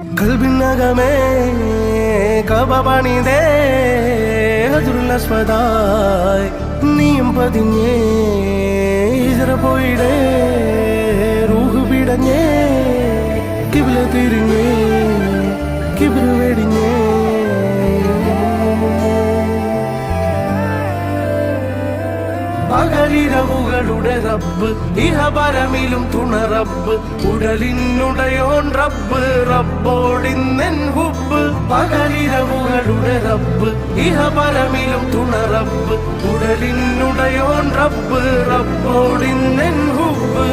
കൽബിനകമേ കബപണിതേ ഹജറുൽ അസ്വദായി നീയും പതിഞ്ഞേ ഹിജ്റ പോയിടേ റൂഹ് പിടഞ്ഞേ കിബ്ല തിരിഞ്ഞേ കിബ്ര വെടിഞ്ഞേ പകലിരവുകളുടെ റബ്ബ് ഇഹപരമിലും തുണ റബ്ബ് ഉടലിനുടയോൻ റബ്ബ് റബ്ബോടിന്നെൻ ഹുബ്ബ് പകലിരവുകളുടെ റബ്ബ് ഇഹപരമിലും തുണ റബ്ബ് ഉടലിനുടയോൻ റബ്ബ് റബ്ബോടിന്നെൻ ഹുബ്ബ്